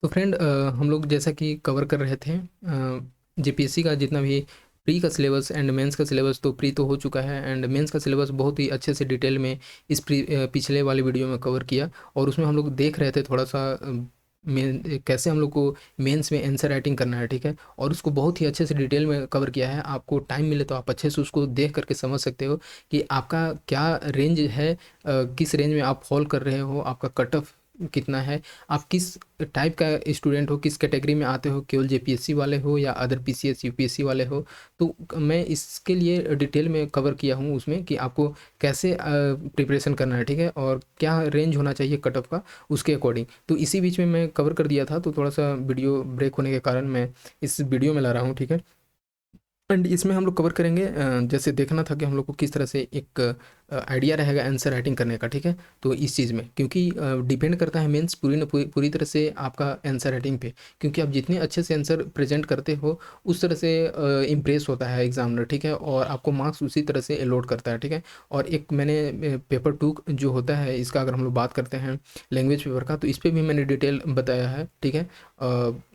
तो फ्रेंड हम लोग जैसा कि कवर कर रहे थे जीपीएससी का जितना भी प्री का सिलेबस एंड मेंस का सिलेबस। तो प्री तो हो चुका है एंड मेंस का सिलेबस बहुत ही अच्छे से डिटेल में इस पिछले वाले वीडियो में कवर किया। और उसमें हम लोग देख रहे थे थोड़ा सा मेन कैसे हम लोग को मेंस में आंसर राइटिंग करना है, ठीक है। और उसको बहुत ही अच्छे से डिटेल में कवर किया है। आपको टाइम मिले तो आप अच्छे से उसको देख करके समझ सकते हो कि आपका क्या रेंज है, किस रेंज में आप फॉल कर रहे हो, आपका कट ऑफ कितना है, आप किस टाइप का स्टूडेंट हो, किस कैटेगरी में आते हो, केवल जेपीएससी वाले हो या अदर पीसीएस यूपीएससी वाले हो। तो मैं इसके लिए डिटेल में कवर किया हूँ उसमें कि आपको कैसे प्रिपरेशन करना है, ठीक है, और क्या रेंज होना चाहिए कट ऑफ का उसके अकॉर्डिंग। तो इसी बीच में मैं कवर कर दिया था, तो थोड़ा सा वीडियो ब्रेक होने के कारण मैं इस वीडियो में ला रहा हूँ, ठीक है। एंड इसमें हम लोग कवर करेंगे जैसे देखना था कि हम लोग को किस तरह से एक आइडिया रहेगा आंसर राइटिंग करने का, ठीक है। तो इस चीज़ में क्योंकि डिपेंड करता है मीन्स पूरी न पूरी तरह से आपका आंसर राइटिंग पे। क्योंकि आप जितने अच्छे से आंसर प्रेजेंट करते हो उस तरह से इम्प्रेस होता है एग्जामिनर, ठीक है, और आपको मार्क्स उसी तरह से अलॉट करता है, ठीक है। और एक मैंने पेपर टू जो होता है इसका अगर हम लोग बात करते हैं लैंग्वेज पेपर का, तो इस पर भी मैंने डिटेल बताया है, ठीक है।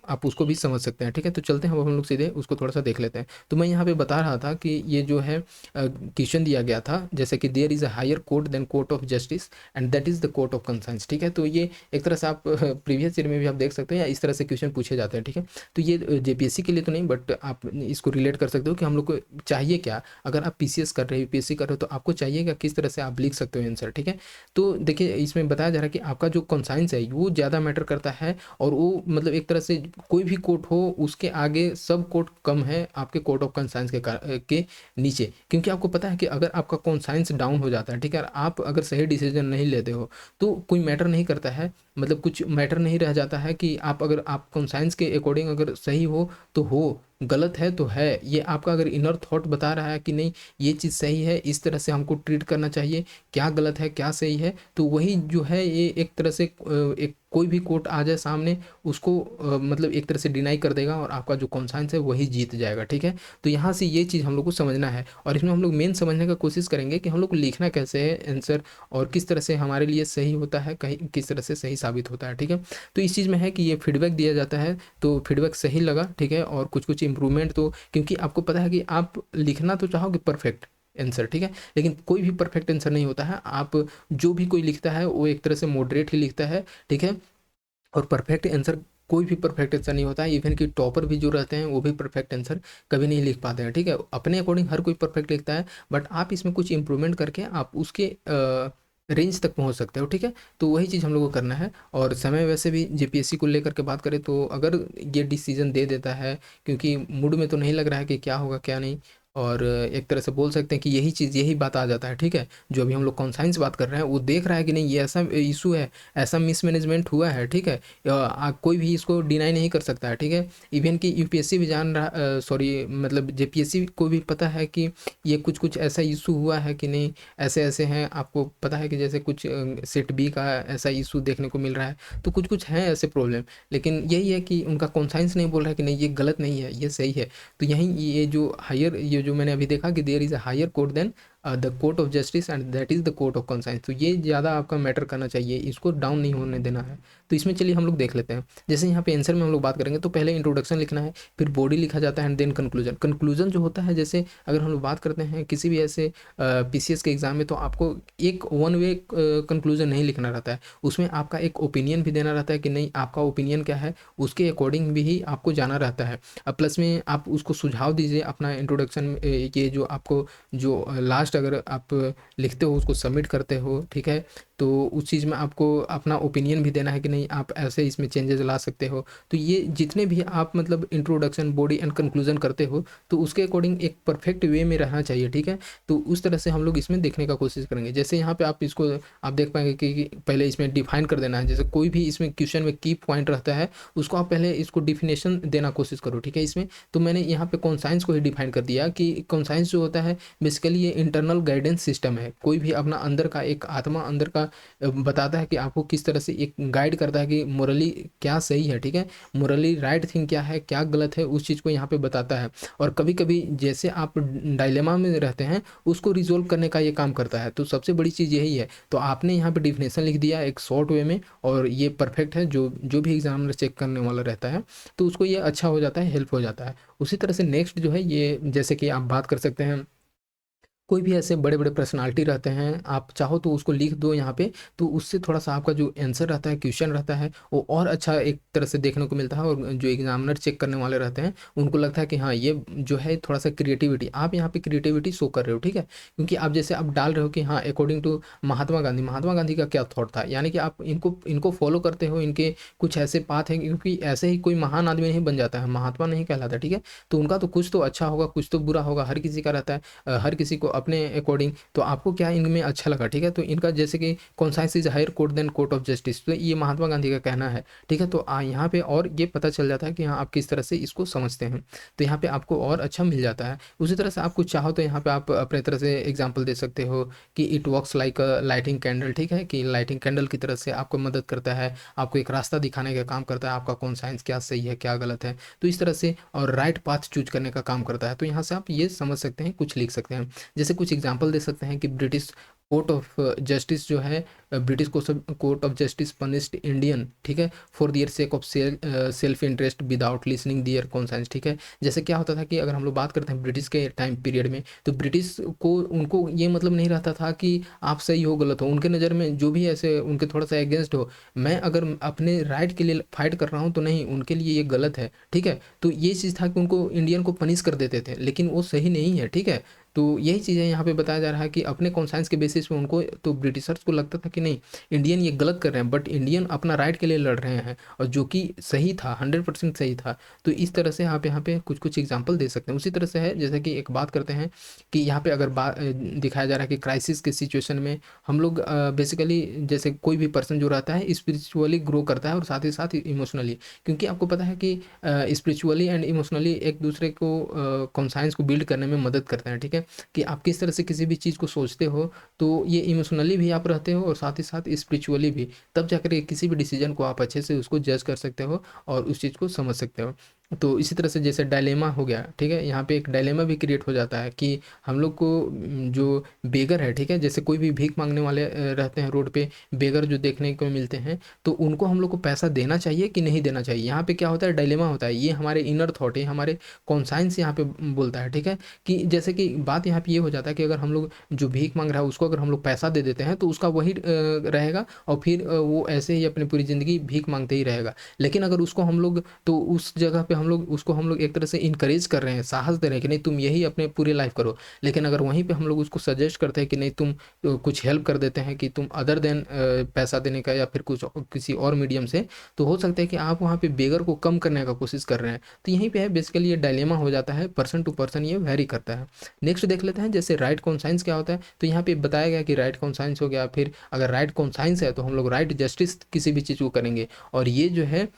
आप उसको भी समझ सकते हैं, ठीक है। तो चलते हैं अब हम लोग सीधे उसको थोड़ा सा देख लेते हैं। तो मैं यहाँ पे बता रहा था कि ये जो है क्वेश्चन दिया गया था जैसे कि there is a higher court than court of justice and that is the court of conscience, ठीक है। तो ये एक तरह से आप प्रीवियस ईयर में भी आप देख सकते हैं या इस तरह से क्वेश्चन पूछे जाते हैं, ठीक है। तो ये जेपीएससी के लिए तो नहीं, बट आप इसको रिलेट कर सकते हो कि हम लोग को चाहिए क्या। अगर आप पीसीएस कर रहे हो, यूपीएससी कर रहे हो, तो आपको चाहिए क्या, किस तरह से आप लिख सकते हो आंसर, ठीक है। तो देखिए इसमें बताया जा रहा है कि आपका जो कंसाइंस है वो ज़्यादा मैटर करता है। और वो मतलब एक तरह से कोई भी कोर्ट हो उसके आगे सब कोर्ट कम है आपके कोर्ट ऑफ कंसाइंस के नीचे। क्योंकि आपको पता है कि अगर आपका कॉन्साइंस डाउन हो जाता है, ठीक है, आप अगर सही डिसीजन नहीं लेते हो तो कोई मैटर नहीं करता है। मतलब कुछ मैटर नहीं रह जाता है कि आप अगर आप कॉन्साइंस के अकॉर्डिंग अगर सही हो तो हो, गलत है तो है। ये आपका अगर इनर थॉट बता रहा है कि नहीं ये चीज़ सही है, इस तरह से हमको ट्रीट करना चाहिए, क्या गलत है क्या सही है, तो वही जो है ये एक तरह से एक कोई भी कोर्ट आ जाए सामने उसको मतलब एक तरह से डिनाई कर देगा और आपका जो कॉन्साइंस है वही जीत जाएगा, ठीक है। तो यहाँ से ये चीज़ हम लोग को समझना है और इसमें हम लोग मेन समझने का कोशिश करेंगे कि हम लोग को लिखना कैसे है आंसर और किस तरह से हमारे लिए सही होता है, कहीं किस तरह से सही साबित होता है, ठीक है। तो इस चीज़ में है कि ये फीडबैक दिया जाता है, तो फीडबैक सही लगा, ठीक है, और कुछ कुछ इंप्रूवमेंट तो क्योंकि आपको पता है कि आप लिखना तो चाहोगे परफेक्ट आंसर, ठीक है, लेकिन कोई भी परफेक्ट आंसर नहीं होता है। आप जो भी कोई लिखता है वो एक तरह से मॉडरेट ही लिखता है, ठीक है। और परफेक्ट आंसर कोई भी परफेक्ट आंसर नहीं होता है। इवन कि टॉपर भी जो रहते हैं वो भी परफेक्ट आंसर कभी नहीं लिख पाते हैं, ठीक है। अपने अकॉर्डिंग हर कोई परफेक्ट लिखता है, बट आप इसमें कुछ इंप्रूवमेंट करके आप उसके रेंज तक पहुंच सकते हो, ठीक है। तो वही चीज़ हम लोग को करना है। और समय वैसे भी जीपीएससी को लेकर के बात करें तो अगर ये डिसीजन दे देता है, क्योंकि मूड में तो नहीं लग रहा है कि क्या होगा क्या नहीं, और एक तरह से बोल सकते हैं कि यही चीज़ यही बात आ जाता है, ठीक है। जो अभी हम लोग कॉन्साइंस बात कर रहे हैं वो देख रहा है कि नहीं ये ऐसा इशू है, ऐसा मिसमैनेजमेंट हुआ है, ठीक है। कोई भी इसको डिनाई नहीं कर सकता है, ठीक है। इवन कि यूपीएससी भी जान रहा, सॉरी मतलब जेपीएससी को भी पता है कि ये कुछ कुछ ऐसा इशू हुआ है कि नहीं, ऐसे ऐसे हैं। आपको पता है कि जैसे कुछ सेट बी का ऐसा इशू देखने को मिल रहा है, तो कुछ कुछ हैं ऐसे प्रॉब्लम। लेकिन यही है कि उनका कॉन्साइंस नहीं बोल रहा है कि नहीं ये गलत नहीं है ये सही है। तो यहीं ये जो हायर ये जो मैंने अभी देखा कि there is a higher court than the court of justice and that is the court of conscience, तो ये ज़्यादा आपका मैटर करना चाहिए, इसको डाउन नहीं होने देना है। तो इसमें चलिए हम लोग देख लेते हैं। जैसे यहाँ पे आंसर में हम लोग बात करेंगे तो पहले इंट्रोडक्शन लिखना है, फिर बॉडी लिखा जाता है एंड देन कंक्लूजन। कंक्लूजन जो होता है जैसे अगर हम लोग बात करते हैं किसी भी ऐसे पीसीएस के एग्जाम में, तो आपको एक वन वे कंक्लूजन नहीं लिखना रहता है, उसमें आपका एक ओपिनियन भी देना रहता है कि नहीं आपका ओपिनियन क्या है, उसके अकॉर्डिंग भी ही आपको जाना रहता है। अब प्लस में आप उसको सुझाव दीजिए अपना इंट्रोडक्शन, ये जो आपको जो लास्ट अगर आप लिखते हो उसको सबमिट करते हो, ठीक है। तो उस चीज़ में आपको अपना ओपिनियन भी देना है कि नहीं आप ऐसे इसमें चेंजेस ला सकते हो। तो ये जितने भी आप मतलब इंट्रोडक्शन बॉडी एंड कंक्लूजन करते हो तो उसके अकॉर्डिंग एक परफेक्ट वे में रहना चाहिए, ठीक है। तो उस तरह से हम लोग इसमें देखने का कोशिश करेंगे। जैसे यहाँ पे आप इसको आप देख पाएंगे कि पहले इसमें डिफाइन कर देना है। जैसे कोई भी इसमें क्वेश्चन में की पॉइंट रहता है उसको आप पहले इसको डिफिनेशन देना कोशिश करो, ठीक है। इसमें तो मैंने यहाँ पे कॉन्साइंस को ही डिफाइन कर दिया कि कॉन्साइंस जो होता है बेसिकली ये इंटरनल गाइडेंस सिस्टम है। कोई भी अपना अंदर का एक आत्मा, अंदर का बताता है कि आपको किस तरह से एक गाइड करता है कि मोरली क्या सही है, ठीक है, मोरली राइट थिंग क्या है, क्या गलत है, उस चीज़ को यहाँ पे बताता है। और कभी कभी जैसे आप डायलेमा में रहते हैं उसको रिजोल्व करने का ये काम करता है। तो सबसे बड़ी चीज़ यही है। तो आपने यहाँ पे डिफिनेशन लिख दिया एक शॉर्ट वे में, और ये परफेक्ट है, जो जो भी एग्जामिनर चेक करने वाला रहता है तो उसको ये अच्छा हो जाता है, हेल्प हो जाता है। उसी तरह से नेक्स्ट जो है ये, जैसे कि आप बात कर सकते हैं, कोई भी ऐसे बड़े बड़े पर्सनालिटी रहते हैं, आप चाहो तो उसको लिख दो यहाँ पे, तो उससे थोड़ा सा आपका जो आंसर रहता है, क्वेश्चन रहता है, वो और अच्छा एक तरह से देखने को मिलता है। और जो एग्जामिनर चेक करने वाले रहते हैं उनको लगता है कि हाँ ये जो है थोड़ा सा क्रिएटिविटी, आप यहाँ पे क्रिएटिविटी शो कर रहे हो, ठीक है। क्योंकि आप जैसे आप डाल रहे हो कि हाँ अकॉर्डिंग टू महात्मा गांधी, महात्मा गांधी का क्या थॉट था, यानी कि आप इनको इनको फॉलो करते हो, इनके कुछ ऐसे पाथ हैं, क्योंकि ऐसे ही कोई महान आदमी नहीं बन जाता है, महात्मा नहीं कहलाता, ठीक है। तो उनका तो कुछ तो अच्छा होगा, कुछ तो बुरा होगा, हर किसी का रहता है, हर किसी को अपने अकॉर्डिंग। तो आपको क्या इनमें अच्छा लगा, ठीक है। तो इनका जैसे कि conscience is higher court than court of justice, तो ये महात्मा गांधी का कहना है, ठीक है। तो यहाँ पे और ये पता चल जाता है कि हाँ आप किस तरह से इसको समझते हैं, तो यहाँ पे आपको और अच्छा मिल जाता है। उसी तरह से आप कुछ चाहो तो यहाँ पे आप अपने तरह से एग्जाम्पल दे सकते हो कि it works like a lighting candle, ठीक है, कि लाइटिंग कैंडल की तरह से आपको मदद करता है, आपको एक रास्ता दिखाने का काम करता है, आपका कॉन्साइंस क्या सही है क्या गलत है, तो इस तरह से, और राइट पाथ चूज करने का काम करता है। तो यहाँ से आप ये समझ सकते हैं, कुछ लिख सकते हैं। जैसे कुछ एग्जांपल दे सकते हैं कि ब्रिटिश कोर्ट ऑफ जस्टिस जो है, British court of justice punished Indian, ठीक है, for their sake of self interest without listening their conscience, ठीक है। जैसे क्या होता था कि अगर हम लोग बात करते हैं ब्रिटिश के टाइम पीरियड में, तो ब्रिटिश को उनको ये मतलब नहीं रहता था कि आप सही हो गलत हो, उनके नज़र में जो भी ऐसे उनके थोड़ा सा अगेंस्ट हो, मैं अगर अपने राइट के लिए फाइट कर रहा हूँ तो नहीं, उनके लिए ये गलत है, ठीक है। तो ये चीज़ था कि उनको इंडियन को पनिश कर देते थे, लेकिन वो सही नहीं है, ठीक है। तो यही चीज़ें यहाँ पे बताया जा रहा है कि अपने कॉन्साइंस के बेसिस पे उनको, तो ब्रिटिशर्स को लगता था कि नहीं इंडियन ये गलत कर रहे हैं, बट इंडियन अपना राइट के लिए लड़ रहे हैं, और जो कि सही था, 100% सही था। तो इस तरह से आप यहाँ पे कुछ कुछ एग्जांपल दे सकते हैं। उसी तरह से है जैसे कि एक बात करते हैं कि यहाँ पे अगर बात दिखाया जा रहा है कि क्राइसिस के सिचुएशन में हम लोग बेसिकली, जैसे कोई भी पर्सन जो रहता है स्पिरिचुअली ग्रो करता है और साथ ही साथ इमोशनली, क्योंकि आपको पता है कि स्पिरिचुअली एंड इमोशनली एक दूसरे को कॉन्साइंस को बिल्ड करने में मदद करते हैं, ठीक है। कि आप किस तरह से किसी भी चीज़ को सोचते हो, तो ये इमोशनली भी आप रहते हो और साथ ही साथ स्पिरिचुअली भी, तब जाकर किसी भी डिसीजन को आप अच्छे से उसको जज कर सकते हो और उस चीज़ को समझ सकते हो। तो इसी तरह से जैसे डायलेमा हो गया, ठीक है, यहाँ पे एक डायलेमा भी क्रिएट हो जाता है कि हम लोग को जो बेगर है, ठीक है, जैसे कोई भी भीख मांगने वाले रहते हैं रोड पे, बेगर जो देखने को मिलते हैं, तो उनको हम लोग को पैसा देना चाहिए कि नहीं देना चाहिए। यहाँ पे क्या होता है, डायलेमा होता है, ये हमारे इनर थॉट है, हमारे कॉन्साइंस यहाँ पे बोलता है, ठीक है। कि जैसे कि बात यहाँ पे ये हो जाता है कि अगर हम लोग जो भीख मांग रहा है उसको अगर हम लोग पैसा दे देते हैं तो उसका वही रहेगा, और फिर वो ऐसे ही अपनी पूरी ज़िंदगी भीख मांगते ही रहेगा। लेकिन अगर उसको हम लोग, तो उस जगह पे हम लोग उसको हम लोग एक तरह से इनकरेज कर रहे हैं, साहस दे रहे हैं कि नहीं तुम यही अपने पूरी लाइफ करो। लेकिन अगर वहीं पे हम लोग उसको सजेस्ट करते हैं कि नहीं तुम कुछ हेल्प कर देते हैं कि तुम अदर देन पैसा देने का या फिर कुछ किसी और मीडियम से, तो हो सकता है कि आप वहाँ पे बेगर को कम करने का कोशिश कर रहे हैं। तो यहीं पे है बेसिकली ये डायलेमा हो जाता है, पर्सन टू पर्सन ये वेरी करता है। नेक्स्ट देख लेते हैं जैसे राइट कॉन्साइंस क्या होता है। तो यहाँ पे बताया गया कि राइट कॉन्साइंस हो गया, फिर अगर राइट कॉन्साइंस है तो हम लोग राइट जस्टिस किसी भी चीज़ को करेंगे, और ये जो है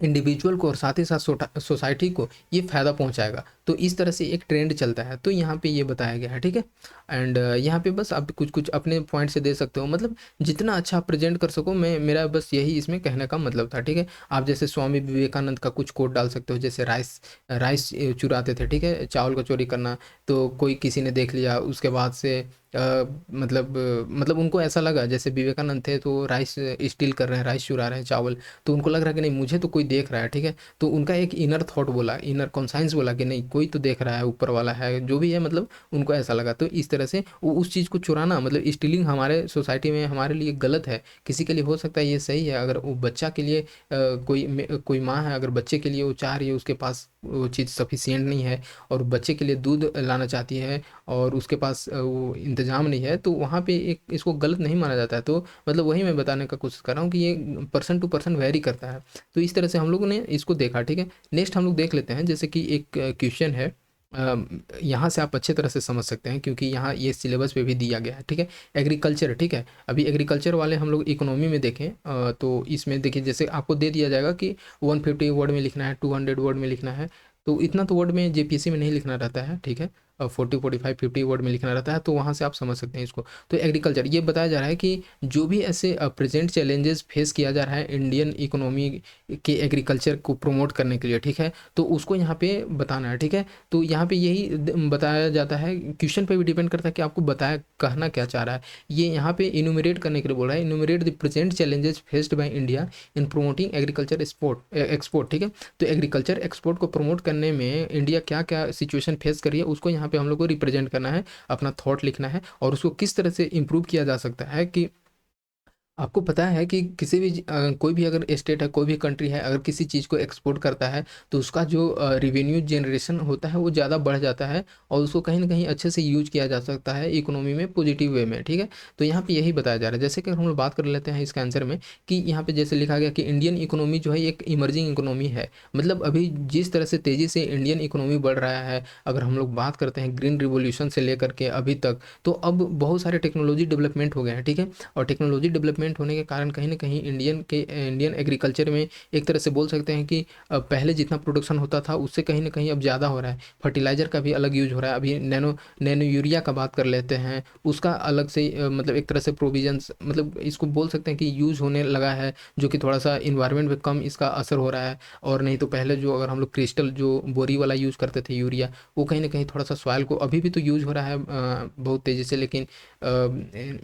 इंडिविजुअल को और साथ ही साथ सोसाइटी को ये फ़ायदा पहुंचाएगा। तो इस तरह से एक ट्रेंड चलता है, तो यहाँ पे ये बताया गया है, ठीक है। एंड यहाँ पे बस आप कुछ कुछ अपने पॉइंट से दे सकते हो, मतलब जितना अच्छा आप प्रेजेंट कर सको, मैं मेरा बस यही इसमें कहने का मतलब था, ठीक है। आप जैसे स्वामी विवेकानंद का कुछ कोट डाल सकते हो, जैसे राइस राइस चुराते थे, ठीक है, चावल का चोरी करना, तो कोई किसी ने देख लिया, उसके बाद से मतलब उनको ऐसा लगा, जैसे विवेकानंद थे तो राइस स्टील कर रहे हैं, राइस चुरा रहे हैं, चावल, तो उनको लग रहा है कि नहीं मुझे तो कोई देख रहा है, ठीक है। तो उनका एक इनर थॉट बोला, इनर कॉन्साइंस बोला कि नहीं कोई तो देख रहा है, ऊपर वाला है, जो भी है, मतलब उनको ऐसा लगा। तो इस तरह से वो उस चीज़ को चुराना, मतलब स्टीलिंग हमारे सोसाइटी में हमारे लिए गलत है, किसी के लिए हो सकता है ये सही है। अगर वो बच्चा के लिए कोई माँ है, अगर बच्चे के लिए वो चाह रही है, उसके पास वो चीज़ सफिशियंट नहीं है, और बच्चे के लिए दूध लाना चाहती है और उसके पास वो इंतज़ाम नहीं है, तो वहाँ पे एक इसको गलत नहीं माना जाता है। तो मतलब वही मैं बताने का कोशिश कर रहा हूँ कि ये पर्सन टू पर्सन वेरी करता है। तो इस तरह से हम लोगों ने इसको देखा, ठीक है। नेक्स्ट हम लोग देख लेते हैं, जैसे कि एक क्वेश्चन है, यहाँ से आप अच्छे तरह से समझ सकते हैं क्योंकि यहाँ ये सिलेबस पे भी दिया गया है, ठीक है। एग्रीकल्चर, ठीक है, अभी एग्रीकल्चर वाले हम लोग इकोनॉमी में देखें, तो इसमें देखिए जैसे आपको दे दिया जाएगा कि 150 वर्ड में लिखना है, 200 वर्ड में लिखना है, तो इतना तो वर्ड में जेपीएससी में नहीं लिखना रहता है, ठीक है। 40 45 50 वर्ड में लिखना रहता है, तो वहाँ से आप समझ सकते हैं इसको। तो एग्रीकल्चर ये बताया जा रहा है कि जो भी ऐसे प्रेजेंट चैलेंजेस फेस किया जा रहा है इंडियन इकोनॉमी के एग्रीकल्चर को प्रमोट करने के लिए, ठीक है, तो उसको यहाँ पे बताना है, ठीक है। तो यहाँ पे यही बताया जाता है, क्वेश्चन पे भी डिपेंड करता है कि आपको बताया कहना क्या चाह रहा है। ये यहाँ पे इनुमरेट करने के लिए बोल रहा है, इनुमरेट the present challenges faced by India in promoting agriculture export, ठीक है। तो एग्रीकल्चर एक्सपोर्ट को प्रमोट करने में इंडिया क्या क्या सिचुएशन फेस कर रही है उसको यहाँ पे हम लोग को रिप्रेजेंट करना है, अपना थॉट लिखना है, और उसको किस तरह से इम्प्रूव किया जा सकता है। कि आपको पता है कि किसी भी कोई भी अगर स्टेट है, कोई भी कंट्री है, अगर किसी चीज़ को एक्सपोर्ट करता है तो उसका जो रेवेन्यू जनरेशन होता है वो ज़्यादा बढ़ जाता है, और उसको कहीं ना कहीं अच्छे से यूज किया जा सकता है इकोनॉमी में पॉजिटिव वे में, ठीक है। तो यहाँ पे यही बताया जा रहा है। जैसे कि हम लोग बात कर लेते हैं इसका आंसर में, कि यहाँ पे जैसे लिखा गया कि इंडियन इकोनॉमी जो है एक इमर्जिंग इकोनॉमी है, मतलब अभी जिस तरह से तेज़ी से इंडियन इकोनॉमी बढ़ रहा है, अगर हम लोग बात करते हैं ग्रीन रिवोल्यूशन से लेकर के अभी तक, तो अब बहुत सारे टेक्नोलॉजी डेवलपमेंट हो गए हैं, ठीक है। और टेक्नोलॉजी डेवलपमेंट होने के कारण कहीं ना कहीं इंडियन एग्रीकल्चर में एक तरह से बोल सकते हैं कि पहले जितना प्रोडक्शन होता था उससे कहीं ना कहीं अब ज़्यादा हो रहा है। फर्टिलाइज़र का भी अलग यूज हो रहा है। अभी नैनो नैनो यूरिया का बात कर लेते हैं, उसका अलग से मतलब एक तरह से प्रोविजंस, मतलब इसको बोल सकते हैं कि यूज होने लगा है, जो कि थोड़ा सा इन्वायरमेंट पे कम इसका असर हो रहा है। और नहीं तो पहले जो अगर हम लोग क्रिस्टल जो बोरी वाला यूज़ करते थे यूरिया, वो कहीं ना कहीं थोड़ा सा सॉइल को अभी भी तो यूज हो रहा है बहुत तेज़ी से, लेकिन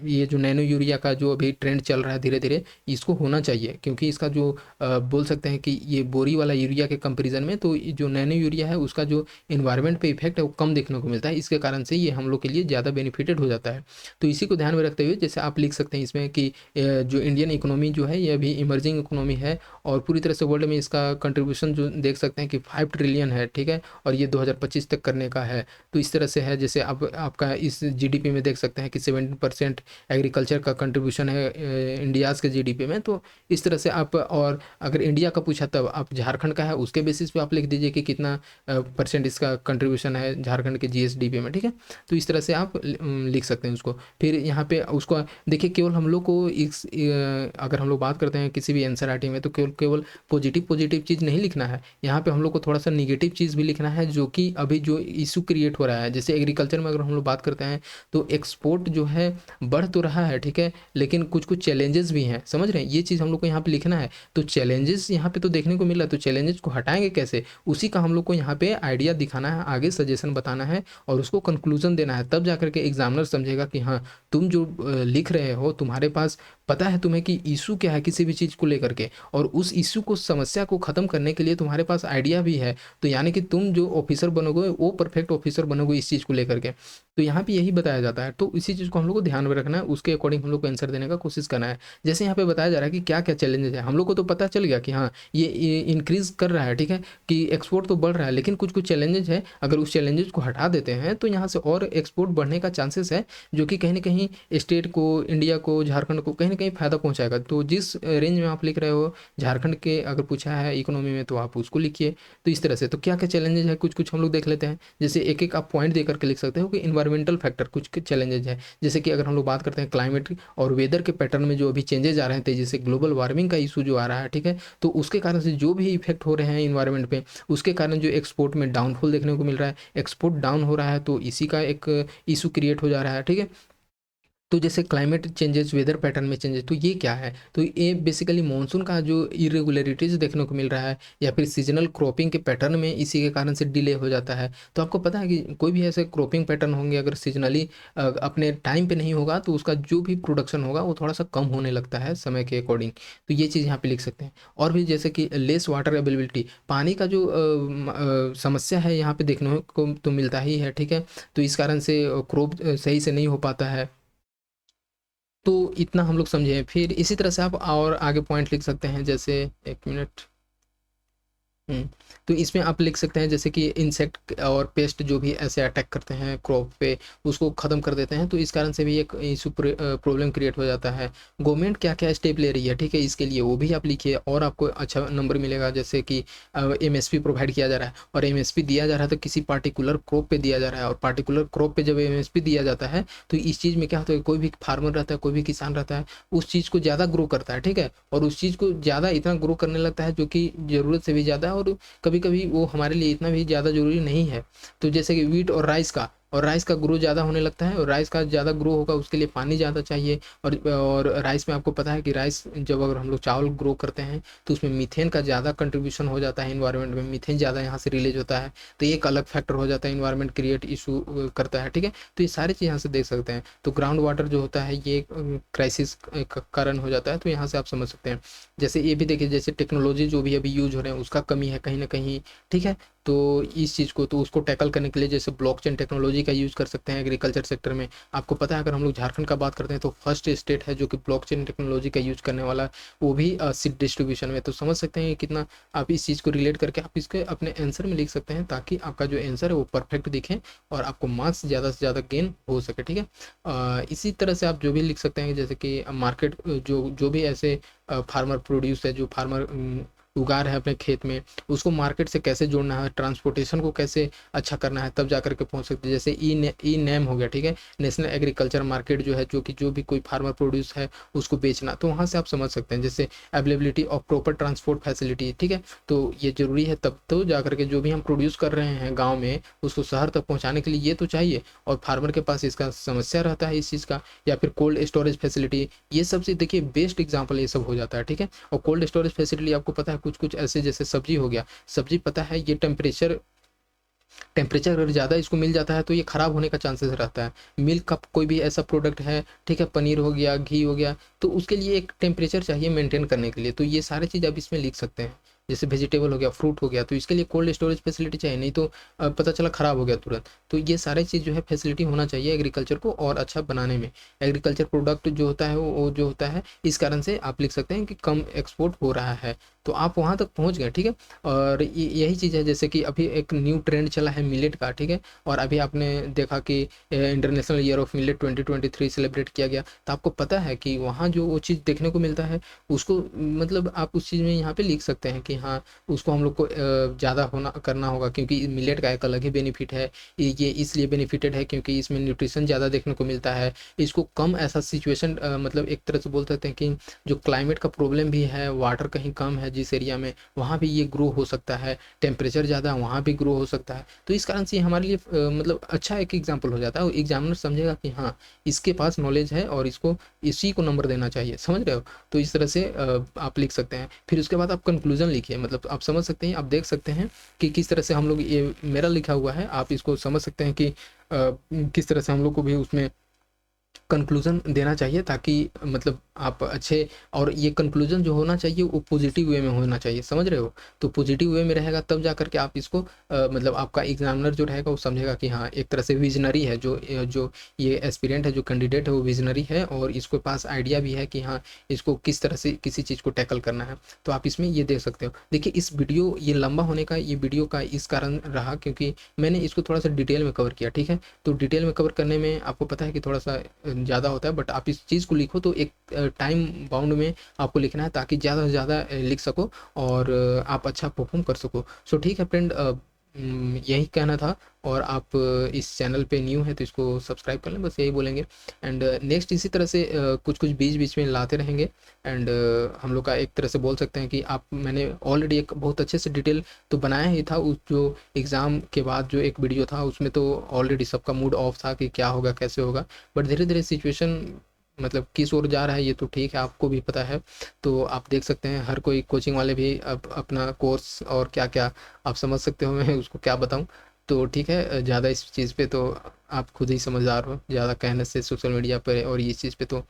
ये जो नैनो यूरिया का जो अभी ट्रेंड चल रहा है धीरे धीरे, इसको होना चाहिए, क्योंकि इसका जो बोल सकते हैं कि ये बोरी वाला यूरिया के कंपैरिजन में तो जो नैनो यूरिया है उसका जो इन्वायरमेंट पे इफेक्ट है वो कम देखने को मिलता है, इसके कारण से ये हम लोग के लिए ज़्यादा बेनिफिटेड हो जाता है। तो इसी को ध्यान में रखते हुए जैसे आप लिख सकते हैं इसमें कि जो इंडियन इकोनॉमी जो है ये अभी इमर्जिंग इकोनॉमी है, और पूरी तरह से वर्ल्ड में इसका कंट्रीब्यूशन जो देख सकते हैं कि 5 ट्रिलियन है, ठीक है, और ये 2025 तक करने का है। तो इस तरह से है, जैसे आप आपका इस जीडीपी में देख सकते हैं कि 70% एग्रीकल्चर का कंट्रीब्यूशन है इंडियाज़ के जीडीपी में। तो इस तरह से आप, और अगर इंडिया का पूछा तब आप झारखंड का है उसके बेसिस पे आप लिख दीजिए कि कितना परसेंट इसका कंट्रीब्यूशन है झारखंड के जीएसडीपी में, ठीक है। तो इस तरह से आप लिख सकते हैं उसको। फिर यहाँ पे उसको देखिए, केवल हम लोग को अगर हम लोग बात करते हैं किसी भी एनसीईआरटी में, तो केवल केवल पॉजिटिव पॉजिटिव चीज़ नहीं लिखना है, यहाँ पे हम लोग को थोड़ा सा निगेटिव चीज़ भी लिखना है, जो कि अभी जो इशू क्रिएट हो रहा है। जैसे एग्रीकल्चर में अगर हम लोग बात करते हैं तो एक्सपोर्ट जो है बढ़ तो रहा है, ठीक है, लेकिन कुछ कुछ चैलेंजेस भी हैं, समझ रहे हैं, ये चीज़ हम लोग को यहाँ पे लिखना है। तो चैलेंजेस यहाँ पे तो देखने को मिल रहा है, तो चैलेंजेस को हटाएंगे कैसे, उसी का हम लोग को यहाँ पे आइडिया दिखाना है, आगे सजेशन बताना है, और उसको कंक्लूजन देना है, तब जाकर के एग्जामिनर समझेगा कि हाँ तुम जो लिख रहे हो तुम्हारे पास पता है तुम्हें कि इशू क्या है किसी भी चीज़ को लेकर के, और उस इशू को, समस्या को ख़त्म करने के लिए तुम्हारे पास आइडिया भी है। तो यानी कि तुम जो ऑफिसर बनोगे वो परफेक्ट ऑफिसर बनोगे इस चीज़ को लेकर के। तो यहाँ पे यही बताया जाता है। तो इसी चीज़ को हम लोग को ध्यान में रखना है, उसके अकॉर्डिंग हम लोग को आंसर देने का कोशिश करना है। जैसे यहाँ पे बताया जा रहा है कि क्या क्या चैलेंजेस है, हम लोग को तो पता चल गया कि हाँ ये इंक्रीज कर रहा है, ठीक है, कि एक्सपोर्ट तो बढ़ रहा है, लेकिन कुछ कुछ चैलेंजेस है, अगर उस चैलेंजेस को हटा देते हैं तो यहाँ से और एक्सपोर्ट बढ़ने का चांसेस है, जो कि कहीं ना कहीं स्टेट को, इंडिया को, झारखंड को कहीं ना कहीं फायदा पहुंचाएगा। तो जिस रेंज में आप लिख रहे हो झारखंड के अगर पूछा है इकोनॉमी में तो आप उसको लिखिए। तो इस तरह से तो क्या क्या चैलेंजेस है कुछ कुछ हम लोग देख लेते हैं। जैसे एक एक आप पॉइंट देकर के लिख सकते हो कि इन्वायरमेंटल फैक्टर कुछ चैलेंजेस है, जैसे कि अगर हम लोग बात करते हैं क्लाइमेट और वेदर के पैटर्न में जो अभी चेंजेस आ रहे हैं तेजी से, ग्लोबल वार्मिंग का इशू जो आ रहा है, ठीक है, तो उसके कारण से जो भी इफेक्ट हो रहे हैं इन्वायरमेंट पे, उसके कारण जो एक्सपोर्ट में डाउनफॉल देखने को मिल रहा है, एक्सपोर्ट डाउन हो रहा है, तो इसी का एक इशू क्रिएट हो जा रहा है, ठीक है। तो जैसे क्लाइमेट चेंजेस, वेदर पैटर्न में चेंजेस, तो ये क्या है, तो ये बेसिकली मानसून का जो इरेगुलरिटीज देखने को मिल रहा है, या फिर सीजनल क्रॉपिंग के पैटर्न में इसी के कारण से डिले हो जाता है। तो आपको पता है कि कोई भी ऐसे क्रॉपिंग पैटर्न होंगे अगर सीजनली अपने टाइम पे नहीं होगा तो उसका जो भी प्रोडक्शन होगा वो थोड़ा सा कम होने लगता है समय के अकॉर्डिंग। तो ये चीज़ यहाँ पे लिख सकते हैं। और भी जैसे कि लेस वाटर अवेलेबिलिटी, पानी का जो समस्या है यहाँ पे देखने को तो मिलता ही है, ठीक है, तो इस कारण से क्रॉप सही से नहीं हो पाता है। तो इतना हम लोग समझे हैं। फिर इसी तरह से आप और आगे पॉइंट लिख सकते हैं, जैसे एक मिनट। हुँ। तो इसमें आप लिख सकते हैं जैसे कि इंसेक्ट और पेस्ट जो भी ऐसे अटैक करते हैं क्रॉप पे, उसको ख़त्म कर देते हैं, तो इस कारण से भी एक इशू प्रॉब्लम क्रिएट हो जाता है। गवर्नमेंट क्या-क्या स्टेप ले रही है, ठीक है, इसके लिए वो भी आप लिखिए और आपको अच्छा नंबर मिलेगा। जैसे कि एमएसपी प्रोवाइड किया जा रहा है, और एमएसपी दिया जा रहा है तो किसी पार्टिकुलर क्रॉप पे दिया जा रहा है, और पार्टिकुलर क्रॉप पे जब एमएसपी दिया जाता है तो इस चीज़ में क्या होता है, कोई भी फार्मर रहता है, कोई भी किसान रहता है, उस चीज़ को ज़्यादा ग्रो करता है, ठीक है, और उस चीज़ को ज़्यादा इतना ग्रो करने लगता है जो कि ज़रूरत से भी ज़्यादा है, और कभी-कभी वो हमारे लिए इतना भी ज़्यादा ज़रूरी नहीं है। तो जैसे कि व्हीट और राइस का, और राइस का ग्रो ज़्यादा होने लगता है, और राइस का ज़्यादा ग्रो होगा उसके लिए पानी ज़्यादा चाहिए। और राइस में आपको पता है कि राइस जब अगर हम लोग चावल ग्रो करते हैं तो उसमें मीथेन का ज़्यादा कंट्रीब्यूशन हो जाता है, इन्वायरमेंट में मीथेन ज़्यादा यहाँ से रिलीज होता है, तो ये एक अलग फैक्टर हो जाता है, इन्वायरमेंट क्रिएट इशू करता है, ठीक है। तो ये सारी चीज़ यहाँ से देख सकते हैं। तो ग्राउंड वाटर जो होता है ये क्राइसिस का कारण हो जाता है, तो यहाँ से आप समझ सकते हैं। जैसे ये भी देखिए, जैसे टेक्नोलॉजी जो भी अभी यूज हो रहे हैं उसका कमी है कहीं ना कहीं, ठीक है। तो इस चीज़ को, तो उसको टैकल करने के लिए जैसे ब्लॉकचेन टेक्नोलॉजी का यूज़ कर सकते हैं एग्रीकल्चर सेक्टर में। आपको पता है अगर हम लोग झारखंड का बात करते हैं तो फर्स्ट स्टेट है जो कि ब्लॉकचेन टेक्नोलॉजी का यूज़ करने वाला है, वो भी सीड डिस्ट्रीब्यूशन में। तो समझ सकते हैं कितना आप इस चीज़ को रिलेट करके आप इसके अपने आंसर में लिख सकते हैं, ताकि आपका जो आंसर है वो परफेक्ट दिखे और आपको मार्क्स ज़्यादा से ज़्यादा गेन हो सके, ठीक है। इसी तरह से आप जो भी लिख सकते हैं, जैसे कि मार्केट जो जो भी ऐसे फार्मर प्रोड्यूस है, जो फार्मर उगा रहे हैं अपने खेत में, उसको मार्केट से कैसे जोड़ना है, ट्रांसपोर्टेशन को कैसे अच्छा करना है, तब जा करके पहुंच सकते हैं। जैसे ई नैम हो गया, ठीक है, नेशनल एग्रीकल्चर मार्केट जो है, जो कि जो भी कोई फार्मर प्रोड्यूस है उसको बेचना, तो वहाँ से आप समझ सकते हैं। जैसे availability of proper transport facility, ठीक है, तो ये जरूरी है, तब तो जा करके जो भी हम प्रोड्यूस कर रहे हैं गाँव में उसको शहर तक पहुँचाने के लिए ये तो चाहिए, और फार्मर के पास इसका समस्या रहता है इस चीज़ का। या फिर कोल्ड स्टोरेज फैसिलिटी, ये सब से देखिए बेस्ट एग्जाम्पल ये सब हो जाता है, ठीक है। और कोल्ड स्टोरेज फैसिलिटी आपको पता है कुछ कुछ ऐसे, जैसे सब्जी हो गया, सब्जी पता है ये टेम्परेचर टेम्परेचर अगर ज़्यादा इसको मिल जाता है तो ये ख़राब होने का चांसेस रहता है। मिल्क का कोई भी ऐसा प्रोडक्ट है, ठीक है, पनीर हो गया, घी हो गया, तो उसके लिए एक टेम्परेचर चाहिए मेंटेन करने के लिए, तो ये सारी चीज़ आप इसमें लिख सकते हैं। जैसे वेजिटेबल हो गया, फ्रूट हो गया, तो इसके लिए कोल्ड स्टोरेज फैसिलिटी चाहिए, नहीं तो पता चला ख़राब हो गया तुरंत। तो ये सारी चीज़ जो है फैसिलिटी होना चाहिए एग्रीकल्चर को और अच्छा बनाने में। एग्रीकल्चर प्रोडक्ट जो होता है वो जो होता है, इस कारण से आप लिख सकते हैं कि कम एक्सपोर्ट हो रहा है, तो आप वहाँ तक पहुँच गए, ठीक है। और यही चीज़ है, जैसे कि अभी एक न्यू ट्रेंड चला है मिलेट का, ठीक है, और अभी आपने देखा कि international year of millet 2023 celebrate किया गया, तो आपको पता है कि वहाँ जो वो चीज़ देखने को मिलता है उसको, मतलब आप उस चीज़ में यहाँ पे लिख सकते हैं कि हाँ, उसको हम लोग को ज़्यादा होना करना होगा, क्योंकि मिलेट का एक अलग ही बेनिफिट है। ये इसलिए बेनिफिटेड है क्योंकि इसमें न्यूट्रिशन ज़्यादा देखने को मिलता है। इसको कम ऐसा सिचुएशन, मतलब एक तरह से बोल सकते हैं कि जो क्लाइमेट का प्रॉब्लम भी है, वाटर कहीं कम है जिस एरिया में, वहाँ भी ये ग्रो हो सकता है, टेम्परेचर ज़्यादा वहाँ भी ग्रो हो सकता है। तो इस कारण से ये हमारे लिए मतलब अच्छा एक एग्जाम्पल हो जाता है, और एग्जामिनर समझेगा कि हाँ, इसके पास नॉलेज है और इसको इसी को नंबर देना चाहिए, समझ रहे हो। तो इस तरह से आप लिख सकते हैं। फिर उसके बाद आप कंक्लूजन लिखिए, मतलब आप समझ सकते हैं, आप देख सकते हैं कि किस तरह से हम लोग, ये मेरा लिखा हुआ है, आप इसको समझ सकते हैं कि किस तरह से हम लोग को भी उसमें कंक्लूजन देना चाहिए, ताकि मतलब आप अच्छे, और ये कंक्लूजन जो होना चाहिए वो पॉजिटिव वे में होना चाहिए, समझ रहे हो। तो पॉजिटिव वे में रहेगा तब जा करके आप इसको मतलब आपका एग्जामिनर जो रहेगा वो समझेगा कि हाँ, एक तरह से विजनरी है, जो ये एस्पिरेंट है, जो कैंडिडेट है वो विजनरी है, और इसके पास आइडिया भी है कि हाँ, इसको किस तरह से किसी चीज़ को टैकल करना है। तो आप इसमें ये देख सकते हो। देखिए इस वीडियो, ये लंबा होने का, ये वीडियो का इस कारण रहा क्योंकि मैंने इसको थोड़ा सा डिटेल में कवर किया, ठीक है। तो डिटेल में कवर करने में आपको पता है कि थोड़ा सा ज़्यादा होता है, बट आप इस चीज़ को लिखो तो एक टाइम बाउंड में आपको लिखना है, ताकि ज़्यादा से ज़्यादा लिख सको और आप अच्छा परफॉर्म कर सको। सो ठीक है फ्रेंड, यही कहना था। और आप इस चैनल पे न्यू है तो इसको सब्सक्राइब कर लें, बस यही बोलेंगे। एंड नेक्स्ट इसी तरह से कुछ कुछ बीच बीच में लाते रहेंगे। एंड हम लोग का एक तरह से बोल सकते हैं कि आप, मैंने ऑलरेडी एक बहुत अच्छे से डिटेल तो बनाया ही था, उस जो एग्ज़ाम के बाद जो एक वीडियो था उसमें तो ऑलरेडी सबका मूड ऑफ था कि क्या होगा कैसे होगा, बट धीरे धीरे सिचुएशन मतलब किस ओर जा रहा है ये तो ठीक है, आपको भी पता है। तो आप देख सकते हैं हर कोई कोचिंग वाले भी अब अपना कोर्स और क्या क्या, आप समझ सकते हो, मैं उसको क्या बताऊं। तो ठीक है, ज़्यादा इस चीज़ पे तो आप खुद ही समझदार हो, ज़्यादा कहने से सोशल मीडिया पर और ये चीज़ पे तो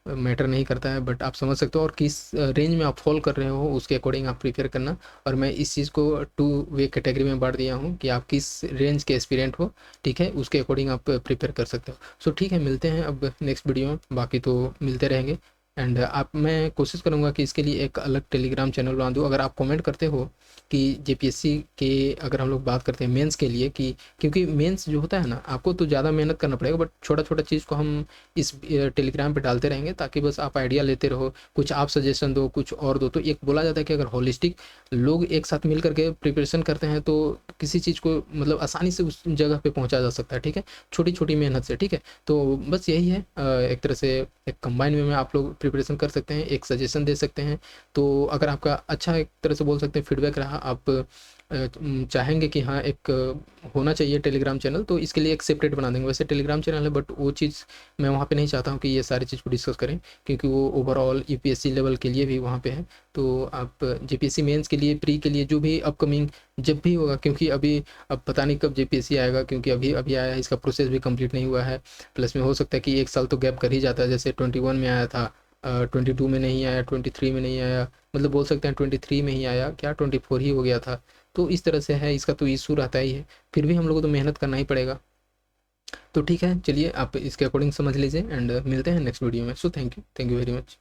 मैटर नहीं करता है, बट आप समझ सकते हो, और किस रेंज में आप फॉल कर रहे हो उसके अकॉर्डिंग आप प्रिपेयर करना। और मैं इस चीज़ को 2 वे कैटेगरी में बांट दिया हूँ कि आप किस रेंज के एस्पिरेंट हो, ठीक है, उसके अकॉर्डिंग आप प्रिपेयर कर सकते हो। सो ठीक है, मिलते हैं अब नेक्स्ट वीडियो में, बाकी तो मिलते रहेंगे। एंड आप, मैं कोशिश करूँगा कि इसके लिए एक अलग टेलीग्राम चैनल बना दूँ। अगर आप कमेंट करते हो कि जेपीएससी के, अगर हम लोग बात करते हैं मेंस के लिए, कि क्योंकि मेंस जो होता है ना, आपको तो ज़्यादा मेहनत करना पड़ेगा, बट छोटा छोटा चीज़ को हम इस टेलीग्राम पे डालते रहेंगे, ताकि बस आप आइडिया लेते रहो, कुछ आप सजेशन दो, कुछ और दो। तो एक बोला जाता है कि अगर होलिस्टिक लोग एक साथ मिल करके प्रिपरेशन करते हैं तो किसी चीज़ को मतलब आसानी से उस जगह पे पहुंचा जा सकता है, ठीक है, छोटी छोटी मेहनत से, ठीक है। तो बस यही है, एक तरह से एक कंबाइन वे में आप लोग प्रिपरेशन कर सकते हैं, एक सजेशन दे सकते हैं। तो अगर आपका अच्छा एक तरह से बोल सकते हैं फीडबैक रहा, आप चाहेंगे कि हाँ एक होना चाहिए टेलीग्राम चैनल, तो इसके लिए एक सेपरेट बना देंगे। वैसे टेलीग्राम चैनल है, बट वो चीज़ मैं वहाँ पे नहीं चाहता हूँ कि ये सारी चीज़ को डिस्कस करें, क्योंकि वो ओवरऑल यूपीएससी लेवल के लिए भी वहाँ पे है। तो आप जेपीएससी मेंस के लिए, प्री के लिए, जो भी अपकमिंग जब भी होगा, क्योंकि अभी अब पता नहीं कब जेपीएससी आएगा, क्योंकि अभी अभी आया है, इसका प्रोसेस भी कंप्लीट नहीं हुआ है। प्लस में हो सकता है कि एक साल तो गैप कर ही जाता है, जैसे 21 में आया था, 22 में नहीं आया, 23 में नहीं आया, मतलब बोल सकते हैं 23 में ही आया, क्या 24 ही हो गया था। तो इस तरह से है, इसका तो इशू रहता ही है। फिर भी हम लोग को तो मेहनत करना ही पड़ेगा। तो ठीक है, चलिए आप इसके अकॉर्डिंग समझ लीजिए, एंड मिलते हैं नेक्स्ट वीडियो में। So thank you very much.